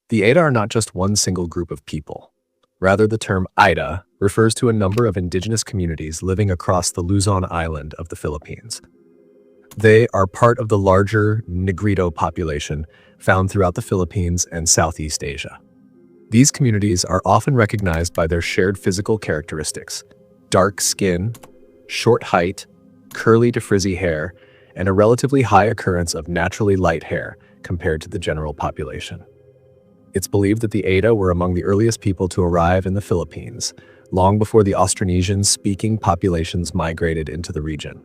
The Aeta are not just one single group of people. Rather, the term Aeta refers to a number of indigenous communities living across the Luzon island of the Philippines. They are part of the larger Negrito population found throughout the Philippines and Southeast Asia. These communities are often recognized by their shared physical characteristics: dark skin, short height, curly to frizzy hair, and a relatively high occurrence of naturally light hair compared to the general population. It's believed that the Aeta were among the earliest people to arrive in the Philippines, long before the Austronesian-speaking populations migrated into the region.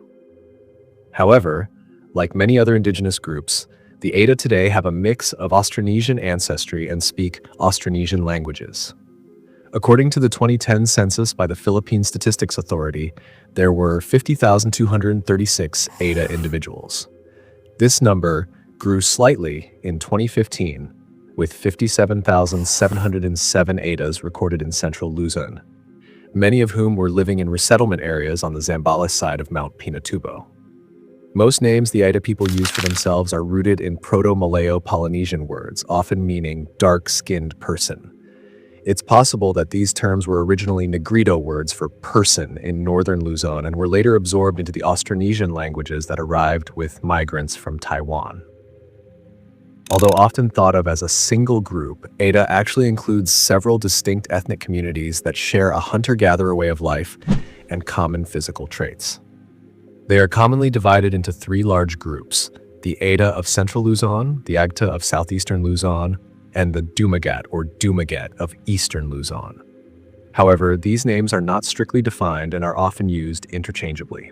However, like many other indigenous groups, the Aeta today have a mix of Austronesian ancestry and speak Austronesian languages. According to the 2010 census by the Philippine Statistics Authority, there were 50,236 Aeta individuals. This number grew slightly in 2015, with 57,707 Aetas recorded in central Luzon, many of whom were living in resettlement areas on the Zambales side of Mount Pinatubo. Most names the Aeta people use for themselves are rooted in Proto-Malayo-Polynesian words, often meaning dark-skinned person. It's possible that these terms were originally Negrito words for person in northern Luzon and were later absorbed into the Austronesian languages that arrived with migrants from Taiwan. Although often thought of as a single group, Aeta actually includes several distinct ethnic communities that share a hunter-gatherer way of life and common physical traits. They are commonly divided into three large groups: the Aeta of central Luzon, the Agta of southeastern Luzon, and the Dumagat or Dumaget of eastern Luzon. However, these names are not strictly defined and are often used interchangeably.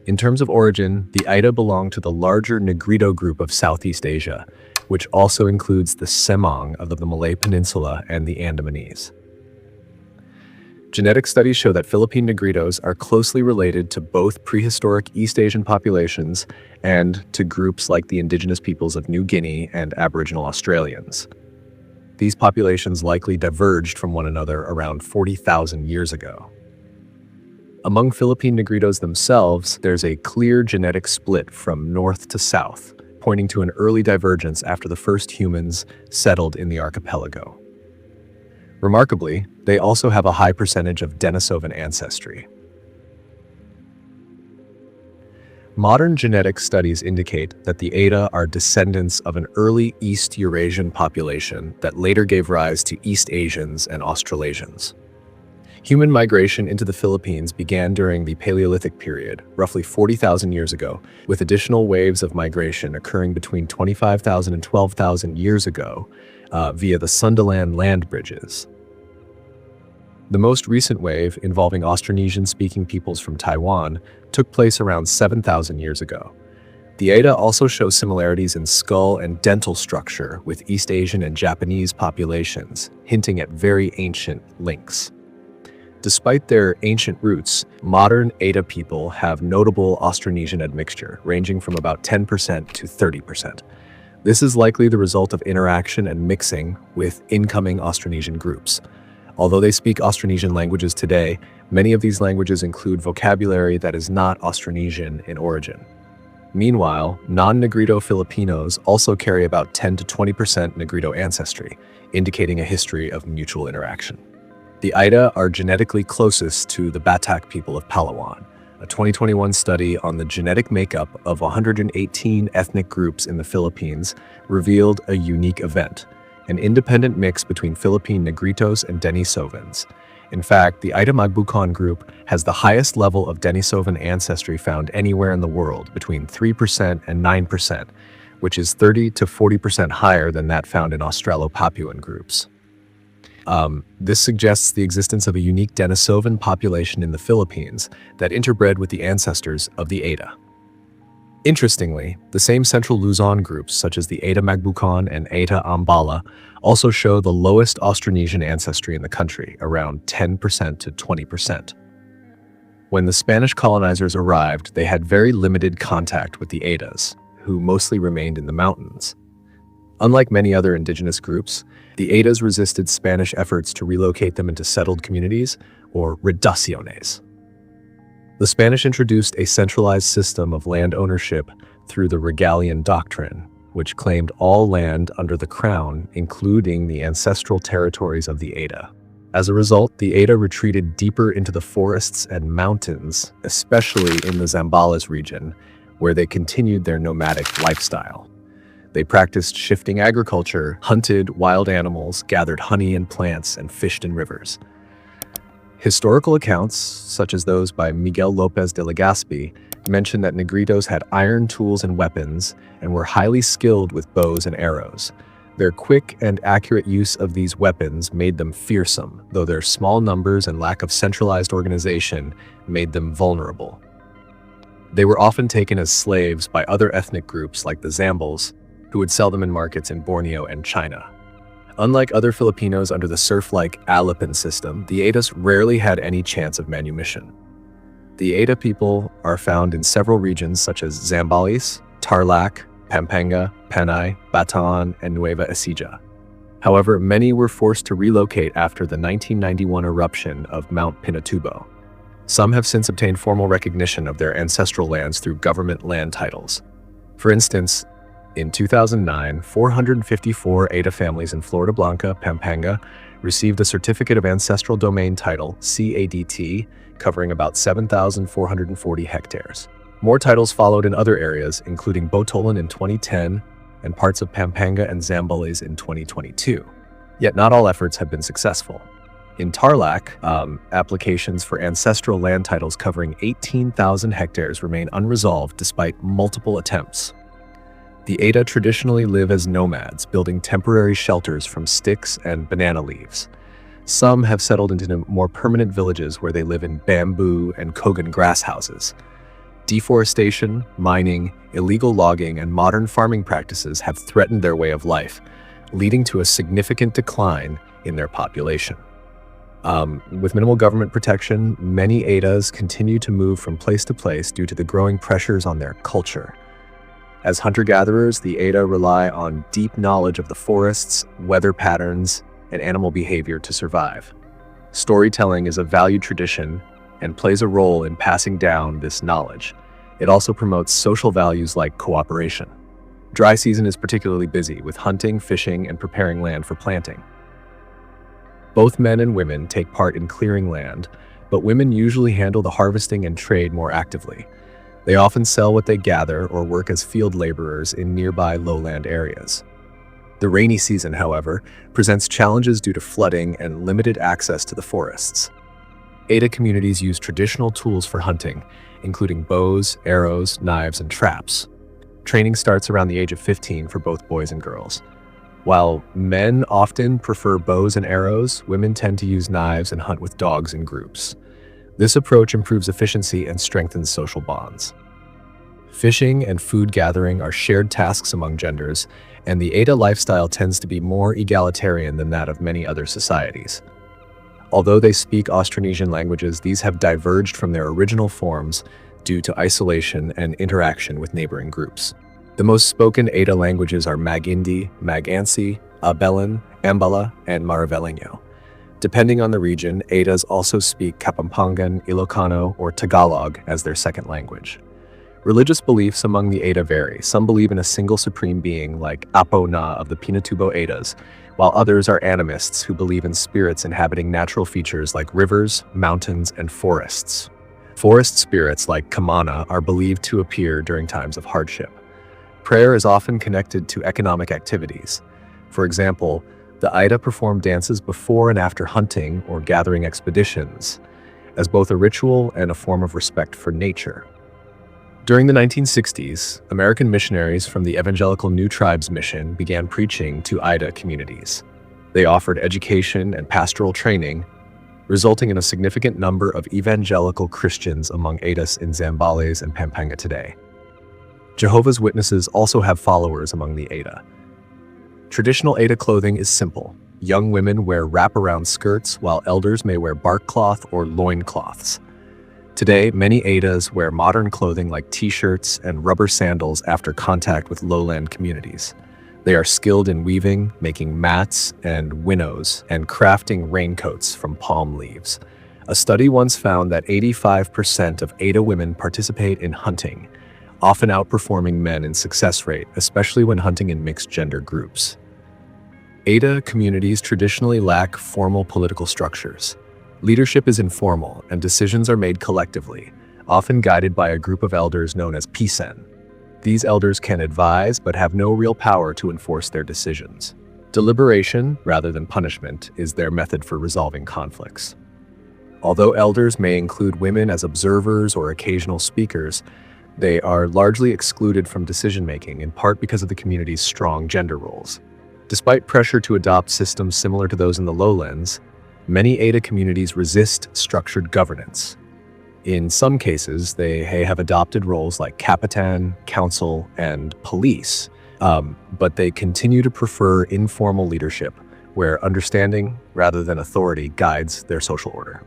In terms of origin, the Aeta belong to the larger Negrito group of Southeast Asia, which also includes the Semang of the Malay Peninsula and the Andamanese. Genetic studies show that Philippine Negritos are closely related to both prehistoric East Asian populations and to groups like the indigenous peoples of New Guinea and Aboriginal Australians. These populations likely diverged from one another around 40,000 years ago. Among Philippine Negritos themselves, there's a clear genetic split from north to south, pointing to an early divergence after the first humans settled in the archipelago. Remarkably, they also have a high percentage of Denisovan ancestry. Modern genetic studies indicate that the Aeta are descendants of an early East Eurasian population that later gave rise to East Asians and Australasians. Human migration into the Philippines began during the Paleolithic period, roughly 40,000 years ago, with additional waves of migration occurring between 25,000 and 12,000 years ago via the Sundaland land bridges. The most recent wave, involving Austronesian-speaking peoples from Taiwan, took place around 7,000 years ago. The Aeta also show similarities in skull and dental structure with East Asian and Japanese populations, hinting at very ancient links. Despite their ancient roots, modern Aeta people have notable Austronesian admixture, ranging from about 10% to 30%. This is likely the result of interaction and mixing with incoming Austronesian groups. Although they speak Austronesian languages today, many of these languages include vocabulary that is not Austronesian in origin. Meanwhile, non-Negrito Filipinos also carry about 10 to 20% Negrito ancestry, indicating a history of mutual interaction. The Aeta are genetically closest to the Batak people of Palawan. A 2021 study on the genetic makeup of 118 ethnic groups in the Philippines revealed a unique event: an independent mix between Philippine Negritos and Denisovans. In fact, the Aeta Magbucan group has the highest level of Denisovan ancestry found anywhere in the world, between 3% and 9%, which is 30 to 40% higher than that found in Australo-Papuan groups. This suggests the existence of a unique Denisovan population in the Philippines that interbred with the ancestors of the Aeta. Interestingly, the same central Luzon groups, such as the Aeta Magbucan and Aeta Ambala, also show the lowest Austronesian ancestry in the country, around 10% to 20%. When the Spanish colonizers arrived, they had very limited contact with the Aetas, who mostly remained in the mountains. Unlike many other indigenous groups, the Aetas resisted Spanish efforts to relocate them into settled communities, or reducciones. The Spanish introduced a centralized system of land ownership through the Regalian Doctrine, which claimed all land under the crown, including the ancestral territories of the Aeta. As a result, the Aeta retreated deeper into the forests and mountains, especially in the Zambales region, where they continued their nomadic lifestyle. They practiced shifting agriculture, hunted wild animals, gathered honey and plants, and fished in rivers. Historical accounts, such as those by Miguel Lopez de Legazpi, mention that Negritos had iron tools and weapons and were highly skilled with bows and arrows. Their quick and accurate use of these weapons made them fearsome, though their small numbers and lack of centralized organization made them vulnerable. They were often taken as slaves by other ethnic groups like the Zambales, who would sell them in markets in Borneo and China. Unlike other Filipinos under the serf-like Alipan system, the Aetas rarely had any chance of manumission. The Aeta people are found in several regions such as Zambales, Tarlac, Pampanga, Panay, Bataan, and Nueva Ecija. However, many were forced to relocate after the 1991 eruption of Mount Pinatubo. Some have since obtained formal recognition of their ancestral lands through government land titles. For instance, in 2009, 454 Aeta families in Florida Blanca, Pampanga, received a Certificate of Ancestral Domain Title, CADT, covering about 7,440 hectares. More titles followed in other areas, including Botolan in 2010 and parts of Pampanga and Zambales in 2022. Yet not all efforts have been successful. In Tarlac, applications for ancestral land titles covering 18,000 hectares remain unresolved despite multiple attempts. The Aeta traditionally live as nomads, building temporary shelters from sticks and banana leaves. Some have settled into more permanent villages where they live in bamboo and kogan grass houses. Deforestation, mining, illegal logging, and modern farming practices have threatened their way of life, leading to a significant decline in their population. With minimal government protection, many Aetas continue to move from place to place due to the growing pressures on their culture. As hunter-gatherers, the Aeta rely on deep knowledge of the forests, weather patterns, and animal behavior to survive. Storytelling is a valued tradition and plays a role in passing down this knowledge. It also promotes social values like cooperation. Dry season is particularly busy with hunting, fishing, and preparing land for planting. Both men and women take part in clearing land, but women usually handle the harvesting and trade more actively. They often sell what they gather or work as field laborers in nearby lowland areas. The rainy season, however, presents challenges due to flooding and limited access to the forests. Aeta communities use traditional tools for hunting, including bows, arrows, knives, and traps. Training starts around the age of 15 for both boys and girls. While men often prefer bows and arrows, women tend to use knives and hunt with dogs in groups. This approach improves efficiency and strengthens social bonds. Fishing and food gathering are shared tasks among genders, and the Aeta lifestyle tends to be more egalitarian than that of many other societies. Although they speak Austronesian languages, these have diverged from their original forms due to isolation and interaction with neighboring groups. The most spoken Aeta languages are Mag-Indi, Mag-Ansi, Abelan, Ambala, and Maraveleno. Depending on the region, Aetas also speak Kapampangan, Ilocano, or Tagalog as their second language. Religious beliefs among the Aeta vary. Some believe in a single supreme being like Apo Na of the Pinatubo Aetas, while others are animists who believe in spirits inhabiting natural features like rivers, mountains, and forests. Forest spirits like Kamana are believed to appear during times of hardship. Prayer is often connected to economic activities. For example, the Aeta perform dances before and after hunting or gathering expeditions, as both a ritual and a form of respect for nature. During the 1960s, American missionaries from the Evangelical New Tribes Mission began preaching to Aeta communities. They offered education and pastoral training, resulting in a significant number of evangelical Christians among Aetas in Zambales and Pampanga today. Jehovah's Witnesses also have followers among the Aeta. Traditional Aeta clothing is simple. Young women wear wraparound skirts, while elders may wear bark cloth or loin cloths. Today, many Aetas wear modern clothing like t-shirts and rubber sandals after contact with lowland communities. They are skilled in weaving, making mats and winnows, and crafting raincoats from palm leaves. A study once found that 85% of Aeta women participate in hunting, often outperforming men in success rate, especially when hunting in mixed-gender groups. Aeta communities traditionally lack formal political structures. Leadership is informal, and decisions are made collectively, often guided by a group of elders known as pisen. These elders can advise but have no real power to enforce their decisions. Deliberation, rather than punishment, is their method for resolving conflicts. Although elders may include women as observers or occasional speakers, they are largely excluded from decision-making, in part because of the community's strong gender roles. Despite pressure to adopt systems similar to those in the lowlands, many Aeta communities resist structured governance. In some cases, they have adopted roles like kapitan, council, and police, but they continue to prefer informal leadership, where understanding rather than authority guides their social order.